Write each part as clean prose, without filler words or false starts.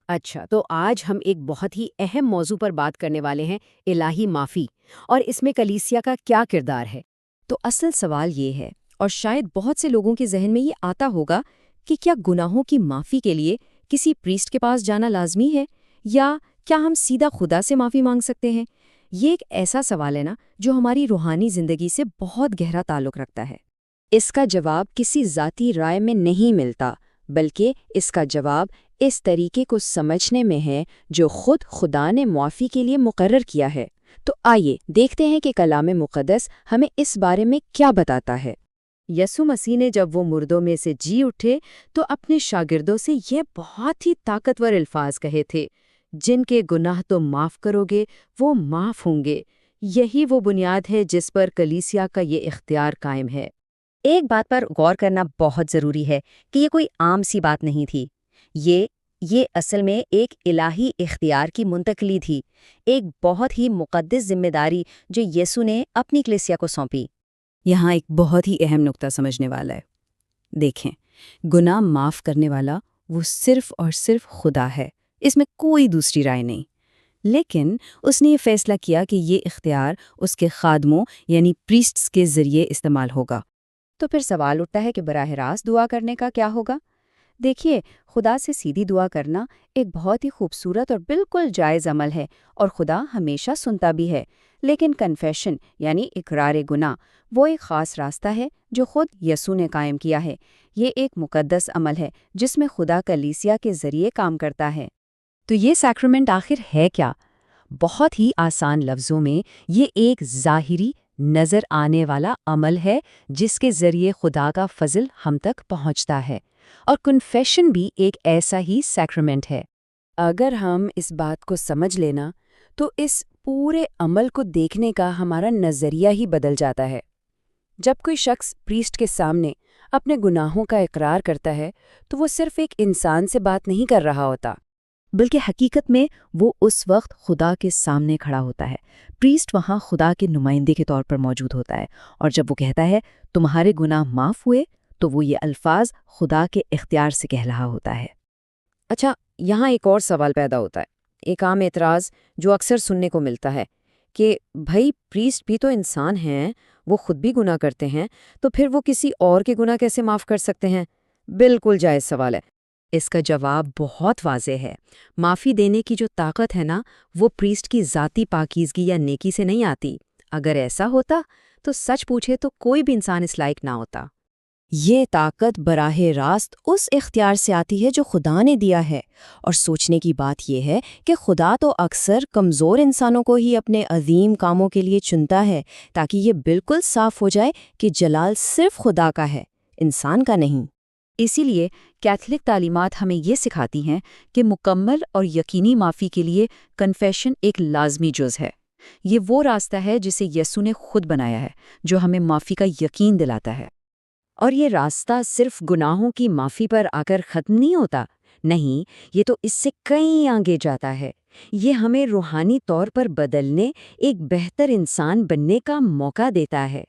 اچھا، تو آج ہم ایک بہت ہی اہم موضوع پر بات کرنے والے ہیں، الہی معافی، اور اس میں کلیسیا کا کیا کردار ہے؟ تو اصل سوال یہ ہے، اور شاید بہت سے لوگوں کے ذہن میں یہ آتا ہوگا کہ کیا گناہوں کی معافی کے لیے کسی پریسٹ کے پاس جانا لازمی ہے، یا کیا ہم سیدھا خدا سے معافی مانگ سکتے ہیں؟ یہ ایک ایسا سوال ہے نا جو ہماری روحانی زندگی سے بہت گہرا تعلق رکھتا ہے۔ اس کا جواب کسی ذاتی رائے میں نہیں ملتا، بلکہ اس کا جواب اس طریقے کو سمجھنے میں ہے جو خود خدا نے معافی کے لیے مقرر کیا ہے۔ تو آئیے دیکھتے ہیں کہ کلام مقدس ہمیں اس بارے میں کیا بتاتا ہے۔ یسوع مسیح نے جب وہ مردوں میں سے جی اٹھے تو اپنے شاگردوں سے یہ بہت ہی طاقتور الفاظ کہے تھے، جن کے گناہ تم معاف کرو گے وہ معاف ہوں گے۔ یہی وہ بنیاد ہے جس پر کلیسیا کا یہ اختیار قائم ہے۔ ایک بات پر غور کرنا بہت ضروری ہے کہ یہ کوئی عام سی بات نہیں تھی۔ یہ اصل میں ایک الہی اختیار کی منتقلی تھی، ایک بہت ہی مقدس ذمہ داری جو یسوع نے اپنی کلیسیا کو سونپی۔ یہاں ایک بہت ہی اہم نقطہ سمجھنے والا ہے۔ دیکھیں، گناہ معاف کرنے والا وہ صرف اور صرف خدا ہے، اس میں کوئی دوسری رائے نہیں۔ لیکن اس نے یہ فیصلہ کیا کہ یہ اختیار اس کے خادموں یعنی پریسٹس کے ذریعے استعمال ہوگا۔ تو پھر سوال اٹھتا ہے کہ براہ راست دعا کرنے کا کیا ہوگا؟ دیکھیے، خدا سے سیدھی دعا کرنا ایک بہت ہی خوبصورت اور بالکل جائز عمل ہے، اور خدا ہمیشہ سنتا بھی ہے۔ لیکن کنفیشن یعنی اقرار گناہ وہ ایک خاص راستہ ہے جو خود یسوع نے قائم کیا ہے۔ یہ ایک مقدس عمل ہے جس میں خدا کلیسیا کے ذریعے کام کرتا ہے۔ تو یہ سیکرمنٹ آخر ہے کیا؟ بہت ہی آسان لفظوں میں یہ ایک ظاہری نظر آنے والا عمل ہے جس کے ذریعے خدا کا فضل ہم تک پہنچتا ہے، اور کنفیشن بھی ایک ایسا ہی سیکرمنٹ ہے۔ اگر ہم اس بات کو سمجھ لینا تو اس پورے عمل کو دیکھنے کا ہمارا نظریہ ہی بدل جاتا ہے۔ جب کوئی شخص پریسٹ کے سامنے اپنے گناہوں کا اقرار کرتا ہے تو وہ صرف ایک انسان سے بات نہیں کر رہا ہوتا، بلکہ حقیقت میں وہ اس وقت خدا کے سامنے کھڑا ہوتا ہے۔ پریسٹ وہاں خدا کے نمائندے کے طور پر موجود ہوتا ہے، اور جب وہ کہتا ہے تمہارے گناہ معاف ہوئے، تو وہ یہ الفاظ خدا کے اختیار سے کہہ رہا ہوتا ہے۔ اچھا، یہاں ایک اور سوال پیدا ہوتا ہے، ایک عام اعتراض جو اکثر سننے کو ملتا ہے کہ بھائی پریسٹ بھی تو انسان ہیں، وہ خود بھی گناہ کرتے ہیں، تو پھر وہ کسی اور کے گناہ کیسے معاف کر سکتے ہیں؟ بالکل جائز سوال ہے۔ اس کا جواب بہت واضح ہے۔ معافی دینے کی جو طاقت ہے نا، وہ پریسٹ کی ذاتی پاکیزگی یا نیکی سے نہیں آتی۔ اگر ایسا ہوتا تو سچ پوچھے تو کوئی بھی انسان اس لائق نہ ہوتا۔ یہ طاقت براہ راست اس اختیار سے آتی ہے جو خدا نے دیا ہے، اور سوچنے کی بات یہ ہے کہ خدا تو اکثر کمزور انسانوں کو ہی اپنے عظیم کاموں کے لیے چنتا ہے، تاکہ یہ بالکل صاف ہو جائے کہ جلال صرف خدا کا ہے، انسان کا نہیں۔ اسی لیے کیتھولک تعلیمات ہمیں یہ سکھاتی ہیں کہ مکمل اور یقینی معافی کے لیے کنفیشن ایک لازمی جز ہے۔ یہ وہ راستہ ہے جسے یسوع نے خود بنایا ہے، جو ہمیں معافی کا یقین دلاتا ہے۔ اور یہ راستہ صرف گناہوں کی معافی پر آ کر ختم نہیں ہوتا، نہیں، یہ تو اس سے کہیں آگے جاتا ہے۔ یہ ہمیں روحانی طور پر بدلنے، ایک بہتر انسان بننے کا موقع دیتا ہے۔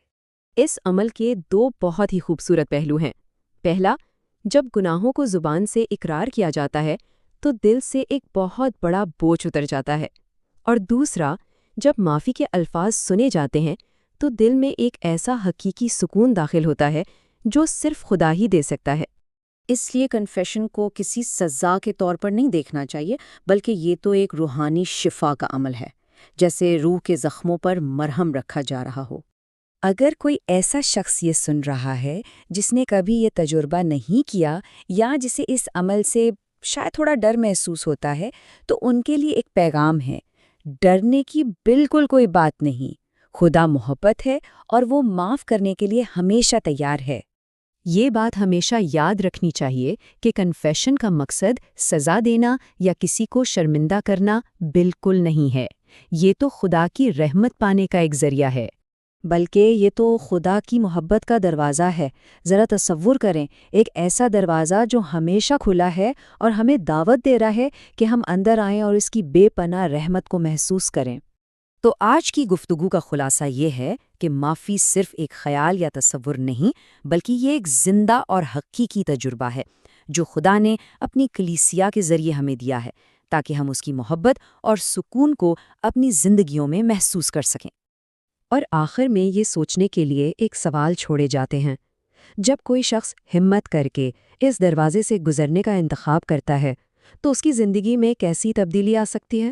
اس عمل کے دو بہت ہی خوبصورت پہلو ہیں۔ پہلا، جب گناہوں کو زبان سے اقرار کیا جاتا ہے تو دل سے ایک بہت بڑا بوجھ اتر جاتا ہے، اور دوسرا، جب معافی کے الفاظ سنے جاتے ہیں تو دل میں ایک ایسا حقیقی سکون داخل ہوتا ہے جو صرف خدا ہی دے سکتا ہے۔ اس لیے کنفیشن کو کسی سزا کے طور پر نہیں دیکھنا چاہیے، بلکہ یہ تو ایک روحانی شفا کا عمل ہے، جیسے روح کے زخموں پر مرہم رکھا جا رہا ہو۔ اگر کوئی ایسا شخص یہ سن رہا ہے جس نے کبھی یہ تجربہ نہیں کیا، یا جسے اس عمل سے شاید تھوڑا ڈر محسوس ہوتا ہے، تو ان کے لیے ایک پیغام ہے۔ ڈرنے کی بالکل کوئی بات نہیں۔ خدا محبت ہے اور وہ معاف کرنے کے لیے ہمیشہ تیار ہے۔ یہ بات ہمیشہ یاد رکھنی چاہیے کہ کنفیشن کا مقصد سزا دینا یا کسی کو شرمندہ کرنا بالکل نہیں ہے۔ یہ تو خدا کی رحمت پانے کا ایک ذریعہ ہے۔ بلکہ یہ تو خدا کی محبت کا دروازہ ہے۔ ذرا تصور کریں، ایک ایسا دروازہ جو ہمیشہ کھلا ہے اور ہمیں دعوت دے رہا ہے کہ ہم اندر آئیں اور اس کی بے پناہ رحمت کو محسوس کریں۔ تو آج کی گفتگو کا خلاصہ یہ ہے کہ معافی صرف ایک خیال یا تصور نہیں، بلکہ یہ ایک زندہ اور حقیقی تجربہ ہے۔ جو خدا نے اپنی کلیسیا کے ذریعے ہمیں دیا ہے، تاکہ ہم اس کی محبت اور سکون کو اپنی زندگیوں میں محسوس کر سکیں۔ اور آخر میں یہ سوچنے کے لیے ایک سوال چھوڑے جاتے ہیں، جب کوئی شخص ہمت کر کے اس دروازے سے گزرنے کا انتخاب کرتا ہے تو اس کی زندگی میں کیسی تبدیلی آ سکتی ہے؟